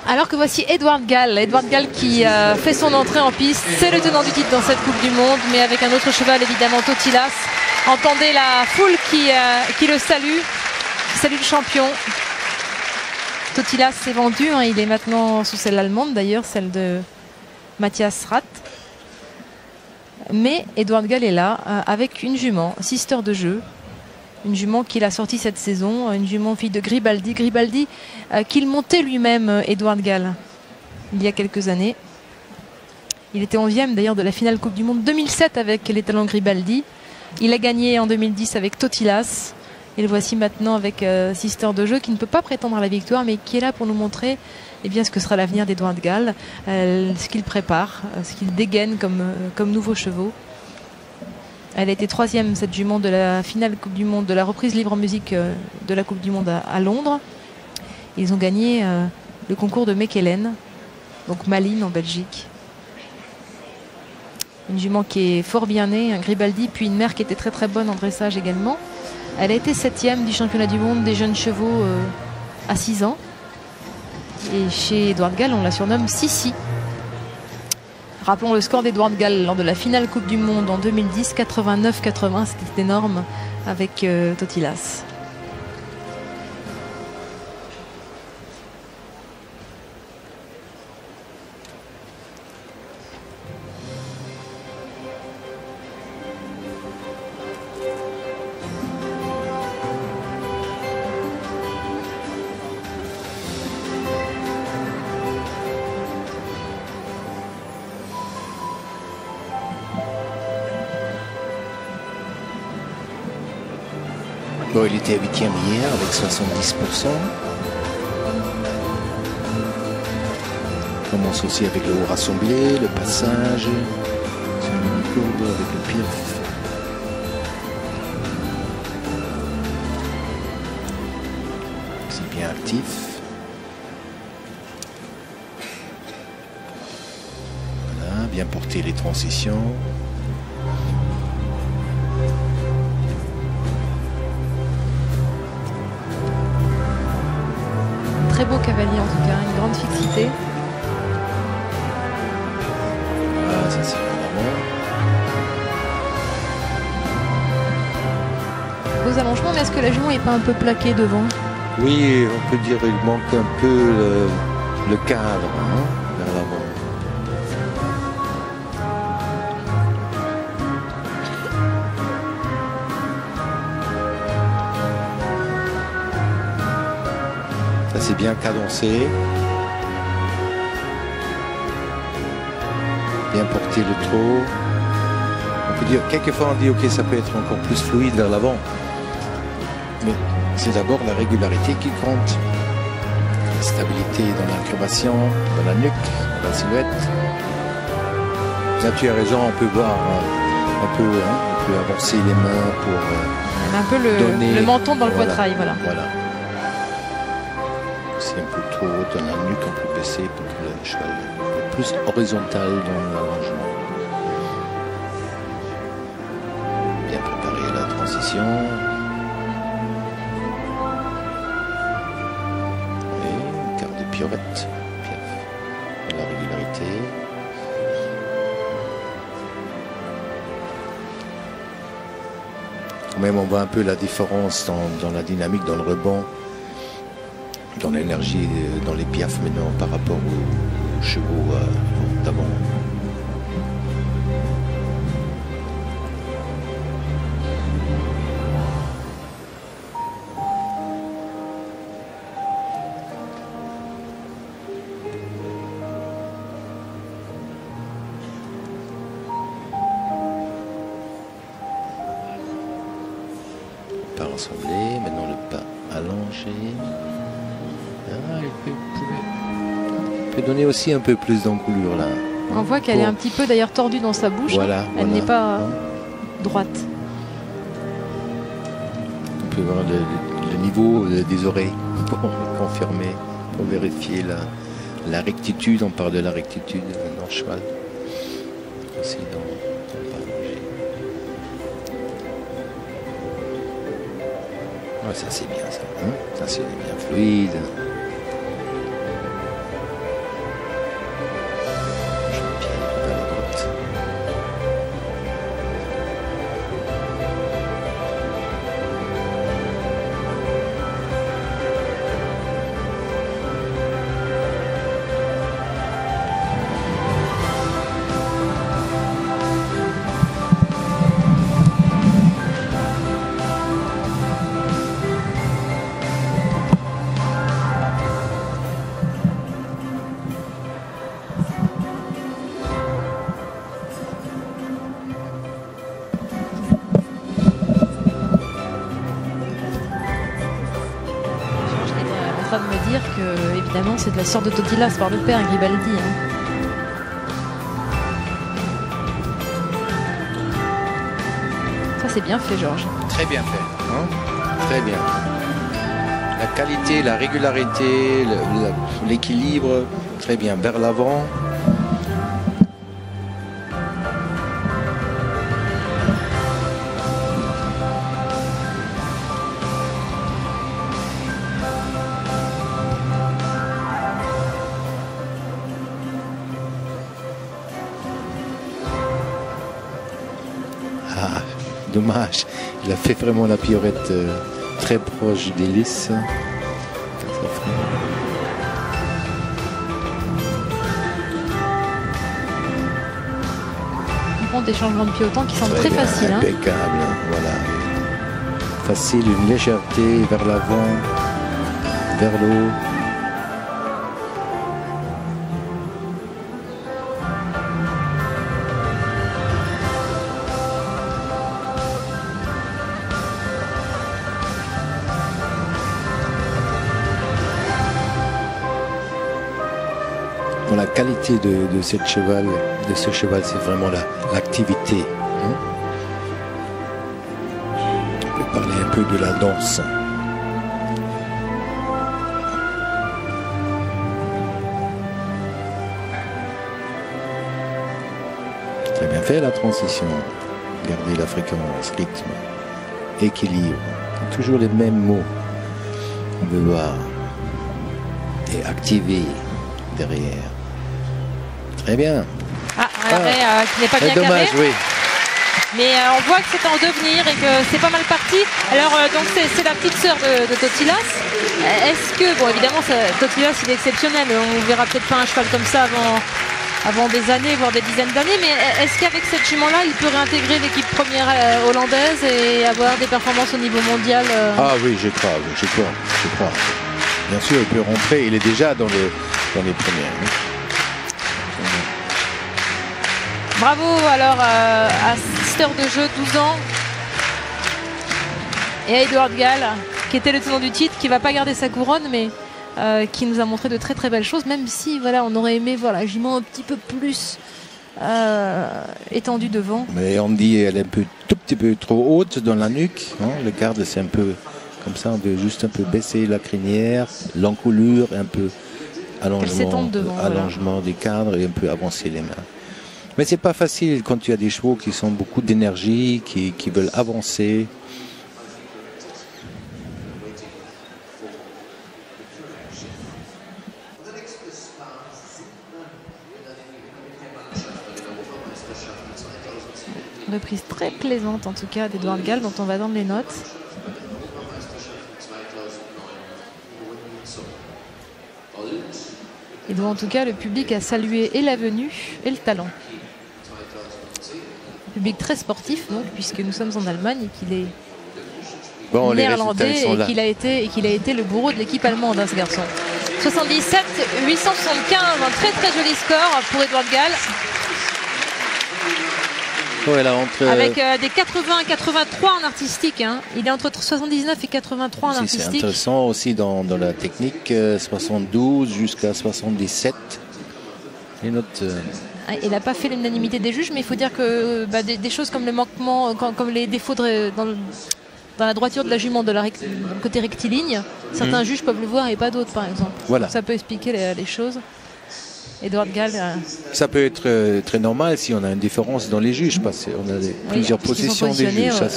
Alors que voici Edward Gal. Edward Gal qui fait son entrée en piste. C'est le tenant du titre dans cette Coupe du Monde, mais avec un autre cheval, évidemment, Totilas. Entendez la foule qui le salue, qui salue le champion. Totilas s'est vendu, hein. Il est maintenant sous celle allemande, d'ailleurs, celle de Matthias Rath. Mais Edward Gal est là avec une jument, Sister de jeu. Une jument qu'il a sortie cette saison, une jument fille de Gribaldi. Gribaldi qu'il montait lui-même, Edward Gal, il y a quelques années. Il était 11e d'ailleurs de la finale Coupe du Monde 2007 avec les talents Gribaldi. Il a gagné en 2010 avec Totilas. Et le voici maintenant avec Sister de jeu qui ne peut pas prétendre à la victoire, mais qui est là pour nous montrer bien, ce que sera l'avenir d'Edward Gal, ce qu'il prépare, ce qu'il dégaine comme nouveaux chevaux. Elle a été 3e, cette jument, de la finale Coupe du Monde, de la reprise libre en musique de la Coupe du Monde à Londres. Ils ont gagné le concours de Mechelen, donc Malines en Belgique. Une jument qui est fort bien née, un Gribaldi, puis une mère qui était très très bonne en dressage également. Elle a été 7e du championnat du monde des jeunes chevaux à 6 ans. Et chez Edward Gal, on la surnomme Sissi. Rappelons le score d'Edward Gal lors de la finale Coupe du Monde en 2010, 89-80, c'était énorme avec Totilas. Bon, il était 8e hier avec 70%. On commence aussi avec le haut rassemblé, le passage, sur une courbe avec le pif. C'est bien actif. Voilà, bien porter les transitions. Très beau cavalier en tout cas, une grande fixité. Ah, ça c'est vraiment. Beaux allongements, mais est-ce que la jument n'est pas un peu plaquée devant? Oui, on peut dire qu'il manque un peu le cadre, hein, vers l'avant. C'est bien cadencé, bien porté le trot. On peut dire, quelquefois on dit ok, ça peut être encore plus fluide vers l'avant, mais c'est d'abord la régularité qui compte, la stabilité dans l'incurvation, dans la nuque, dans la silhouette. Là tu as raison, on peut voir un peu, hein, on peut avancer les mains pour un peu le menton dans le poitrail, voilà. C'est un peu trop haut dans la nuque, on peut baisser pour que le cheval soit plus horizontal dans l'allongement. Bien préparer la transition. Et une carte de pirouette. Piaf. La régularité. Quand même, on voit un peu la différence dans la dynamique, dans le rebond, dans l'énergie, dans les piafs maintenant par rapport aux chevaux d'avant. Pas rassemblé, maintenant le pas allongé. Il peut donner aussi un peu plus d'encoulure là. On voit qu'elle est un petit peu d'ailleurs tordue dans sa bouche. Voilà, elle n'est pas droite. On peut voir le niveau des oreilles pour confirmer, pour vérifier la rectitude. On parle de la rectitude dans le cheval. Aussi dans le pas allongé. Ouais, ça c'est bien ça. Ça c'est bien fluide. Jean-Pierre vers la droite. De me dire que évidemment c'est de la sorte de Totilas par le père Gribaldi. Ça c'est bien fait, Georges. Très bien fait, hein? Très bien. La qualité, la régularité, l'équilibre, très bien vers l'avant. Ah, dommage, il a fait vraiment la pirouette très proche des lisses. On prend des changements de pied au temps qui sont très faciles. Impeccable, voilà. Facile, une légèreté vers l'avant, vers l'eau. La qualité de ce cheval, c'est vraiment l'activité. Hein? On peut parler un peu de la danse. Très bien fait la transition. Regardez la fréquence, rythme, équilibre. Toujours les mêmes mots. On veut voir. Et activer derrière. Très bien. Un arrêt qui n'est pas bien dommage, carré. Oui. Mais on voit que c'est en devenir et que c'est pas mal parti. Alors donc c'est la petite sœur de Totilas. Est-ce que, bon évidemment Totilas il est exceptionnel. On verra peut-être pas un cheval comme ça avant des années, voire des dizaines d'années. Mais est-ce qu'avec cette jument-là, il peut réintégrer l'équipe première hollandaise et avoir des performances au niveau mondial Ah oui, je crois. Bien sûr, il peut rentrer. Il est déjà dans les premières. Bravo alors à Sister de jeu, 12 ans, et à Edward Gall, qui était le tenant du titre, qui ne va pas garder sa couronne, mais qui nous a montré de très très belles choses, même si voilà, on aurait aimé voir la jument un petit peu plus étendue devant. Mais on dit elle est tout petit peu trop haute dans la nuque. Hein, le garde, c'est un peu comme ça, on veut juste un peu baisser la crinière, l'encolure, un peu allongement des cadres et un peu avancer les mains. Mais c'est pas facile quand tu as des chevaux qui ont beaucoup d'énergie, qui veulent avancer. Reprise très plaisante en tout cas d'Edward Gall, dont on va dans les notes. Et dont en tout cas le public a salué et la venue et le talent. Public très sportif donc, puisque nous sommes en Allemagne et qu'il est néerlandais et qu'il a été le bourreau de l'équipe allemande, hein, ce garçon. 77 875, un très très joli score pour Edward Gall. Ouais, avec des 80 83 en artistique, hein. Il est entre 79 et 83 en artistique. C'est intéressant aussi dans la technique, 72 jusqu'à 77. Les notes. Il n'a pas fait l'unanimité des juges, mais il faut dire que des choses comme le manquement, comme les défauts dans la droiture de la jument de côté rectiligne, certains juges peuvent le voir et pas d'autres, par exemple. Voilà. Donc ça peut expliquer les choses. Edward Gall. Ça peut être très normal si on a une différence dans les juges, parce qu'on a plusieurs positions des juges. Ça,